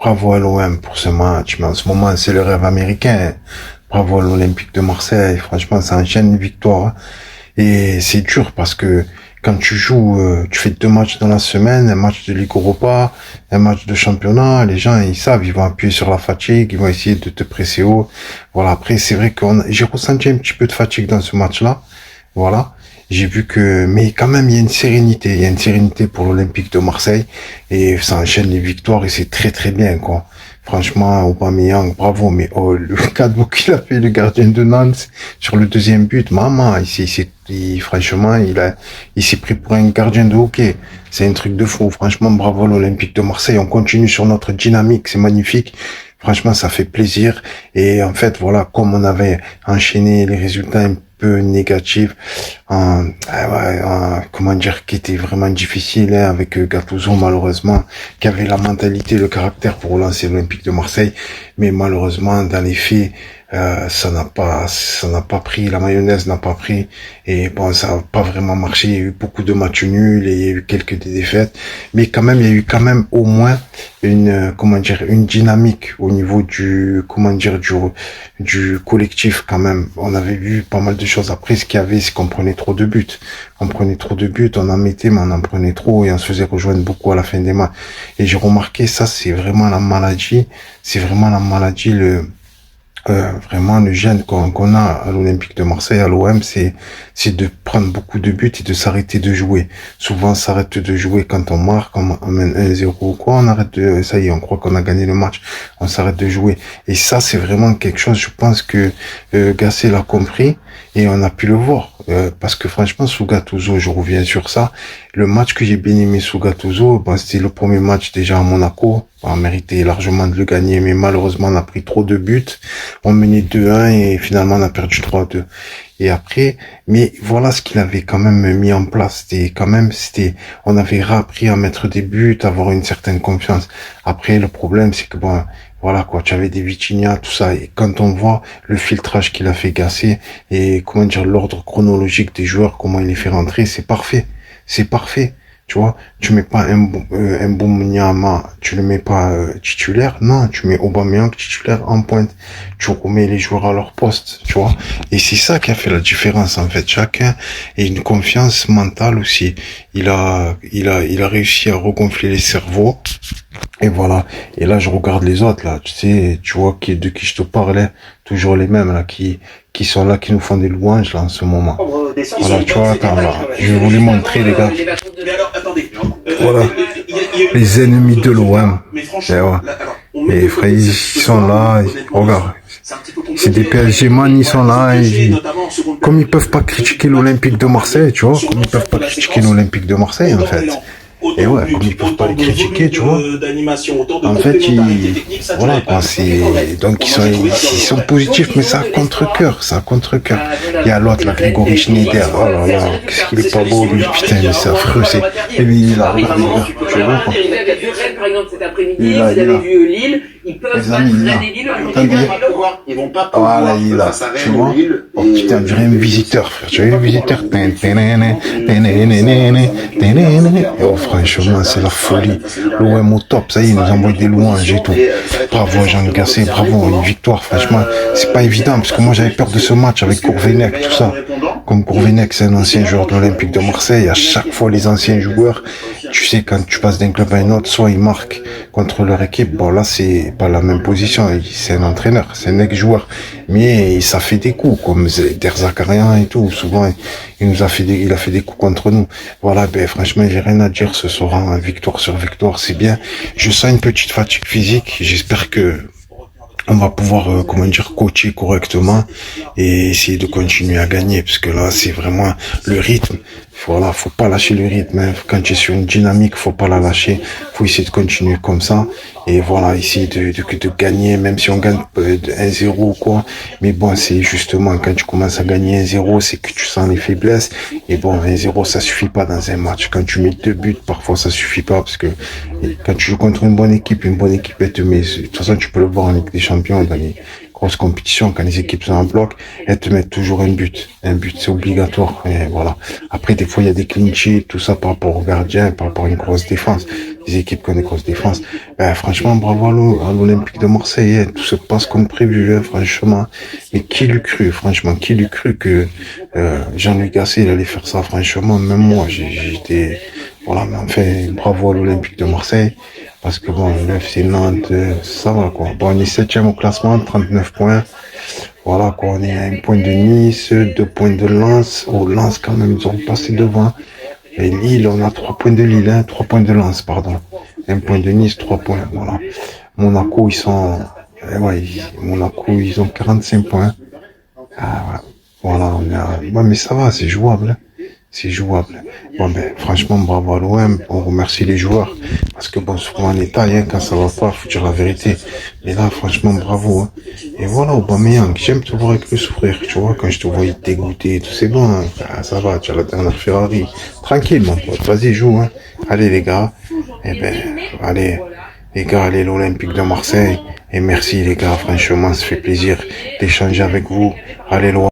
bravo à l'OM pour ce match, mais en ce moment, c'est le rêve américain. Bravo à l'Olympique de Marseille. Franchement, ça enchaîne les victoires. Et c'est dur parce que quand tu joues, tu fais 2 matchs dans la semaine, un match de Ligue Europa, un match de championnat, les gens, ils savent, ils vont appuyer sur la fatigue, ils vont essayer de te presser haut. Voilà, après, c'est vrai que j'ai ressenti un petit peu de fatigue dans ce match-là. Voilà. J'ai vu que, mais quand même, il y a une sérénité. Il y a une sérénité pour l'Olympique de Marseille. Et ça enchaîne les victoires et c'est très très bien, quoi. Franchement, Aubameyang, bravo. Mais oh, le cadeau qu'il a fait, le gardien de Nantes, sur le deuxième but, maman, franchement, il s'est pris pour un gardien de hockey. C'est un truc de fou. Franchement, bravo à l'Olympique de Marseille. On continue sur notre dynamique. C'est magnifique. Franchement, ça fait plaisir. Et en fait, voilà, comme on avait enchaîné les résultats un peu négatifs, comment dire, qui était vraiment difficile, hein, avec Gattuso, malheureusement, qui avait la mentalité, le caractère pour relancer l'Olympique de Marseille. Mais malheureusement, dans les faits, ça n'a pas pris, la mayonnaise n'a pas pris, et bon, ça n'a pas vraiment marché. Il y a eu beaucoup de matchs nuls et il y a eu quelques défaites, mais quand même, il y a eu quand même au moins une dynamique au niveau du collectif quand même. On avait vu pas mal de choses. Après, ce qu'il y avait, c'est qu'on prenait trop de buts. On en mettait, mais on en prenait trop et on se faisait rejoindre beaucoup à la fin des matchs. Et j'ai remarqué ça, c'est vraiment la maladie. Vraiment le gène qu'on a à l'Olympique de Marseille, à l'OM, c'est de prendre beaucoup de buts et de s'arrêter de jouer. Souvent, on s'arrête de jouer quand on marque, on mène 1-0 ou quoi, ça y est, on croit qu'on a gagné le match, on s'arrête de jouer. Et ça, c'est vraiment quelque chose, je pense que Gasset l'a compris et on a pu le voir. Parce que franchement, sous Gattuso, je reviens sur ça, le match que j'ai bien aimé sous Gattuso, c'était le premier match déjà à Monaco. On méritait largement de le gagner, mais malheureusement, on a pris trop de buts. On menait 2-1 et finalement, on a perdu 3-2. Et après, mais voilà ce qu'il avait quand même mis en place. On avait réappris à mettre des buts, à avoir une certaine confiance. Après, le problème, c'est que bon, voilà quoi, tu avais des Vitinha, tout ça. Et quand on voit le filtrage qu'il a fait Gasset et comment dire, l'ordre chronologique des joueurs, comment il les fait rentrer, c'est parfait. C'est parfait. Tu vois, tu mets pas un Mbonyama, tu le mets pas titulaire, non, tu mets Aubameyang titulaire en pointe, tu remets les joueurs à leur poste, tu vois, et c'est ça qui a fait la différence en fait. Chacun a une confiance mentale aussi. Il a réussi à regonfler les cerveaux. Et voilà. Et là, je regarde les autres, là. Tu vois de qui je te parlais. Toujours les mêmes, là, qui sont là, qui nous font des louanges, là, en ce moment. Voilà, tu vois, attends, là. Je vais vous les montrer, les gars. Voilà. Les ennemis de l'OM. Et frère, ils sont là. Regarde. C'est des PSG man, ils sont là. Comme ils peuvent pas critiquer l'Olympique de Marseille, tu vois. Comme ils peuvent pas critiquer l'Olympique de Marseille, en fait. Et ouais, comme ils peuvent pas les critiquer, tu vois. En fait, voilà, quoi, donc ils sont positifs, mais ça a contre-cœur. Il y a l'autre, là, Grégory Schneider. Oh là là, qu'est-ce qu'il est pas beau, lui, putain, mais c'est affreux, et lui, il a, regardez, tu vois, quoi. Par exemple, cet après-midi, vous avez vu Lille, ils peuvent battre Lille. Ils vont pas pouvoir. Voilà, il est là, tu vois. Oh putain, on dirait un visiteur, frère. Tu vois le visiteur? Oh, franchement, c'est la folie. L'OM au top, ça y est, il nous envoie des louanges et tout. Bravo, Jean Gasset, bravo, une victoire, franchement. C'est pas évident, parce que moi, j'avais peur de ce match avec Courvenec, tout ça. Comme Courvenec, c'est un ancien joueur de l'Olympique de Marseille. À chaque fois, les anciens joueurs, tu sais, quand tu passes d'un club à un autre, soit ils marquent contre leur équipe. Bon, là, c'est pas la même position. C'est un entraîneur, c'est un ex-joueur. Mais ça fait des coups, comme Der Zakarian et tout. Souvent, il a fait des coups contre nous. Voilà, franchement, j'ai rien à dire ce soir, hein. Victoire sur victoire, c'est bien. Je sens une petite fatigue physique. J'espère que on va pouvoir, coacher correctement et essayer de continuer à gagner, parce que là, c'est vraiment le rythme. Voilà, faut pas lâcher le rythme, hein. Quand tu es sur une dynamique, faut pas la lâcher. Faut essayer de continuer comme ça. Et voilà, essayer de gagner, même si on gagne 1-0 ou quoi. Mais bon, c'est justement, quand tu commences à gagner 1-0, c'est que tu sens les faiblesses. Et bon, 1-0, ça suffit pas dans un match. Quand tu mets 2 buts, parfois, ça suffit pas, parce que quand tu joues contre une bonne équipe, elle te met, de toute façon, tu peux le voir en Ligue des Champions, grosse compétition, quand les équipes sont en bloc, elles te mettent toujours un but. Un but, c'est obligatoire. Et voilà. Après, des fois, il y a des clean sheets, tout ça par rapport au gardien, par rapport à une grosse défense. Les équipes qui ont des grosses défenses. Franchement, bravo à l'Olympique de Marseille. Hein. Tout se passe comme prévu, hein, franchement. Mais qui l'eût cru, franchement, qui l'eût cru que Jean-Luc Gasset, il allait faire ça, franchement, même moi, j'étais... Voilà, mais enfin, bravo à l'Olympique de Marseille. Parce que bon, le FC Nantes, ça va quoi. Bon, on est 7e au classement, 39 points. Voilà quoi, on est à 1 point de Nice, 2 points de Lens. Oh, Lens quand même, ils ont passé devant. Et Lille, on a 3 points de Lille, hein, 3 points de Lens, pardon. 1 point de Nice, 3 points, voilà. Monaco, ils sont... Monaco, ils ont 45 points. Voilà, ouais, mais ça va, c'est jouable. C'est jouable. Bon, franchement, bravo à l'OM. On remercie les joueurs. Parce que bon, souvent en état, hein, quand ça va pas, faut dire la vérité. Mais là, franchement, bravo, hein. Et voilà, Aubameyang, j'aime te voir avec le sourire. Tu vois, quand je te voyais dégoûté et tout, c'est bon, hein. Ça va, tu as la dernière Ferrari. Tranquille, mon pote. Vas-y, joue, hein. Allez, les gars. Allez. Les gars, allez, l'Olympique de Marseille. Et merci, les gars. Franchement, ça fait plaisir d'échanger avec vous. Allez, l'OM.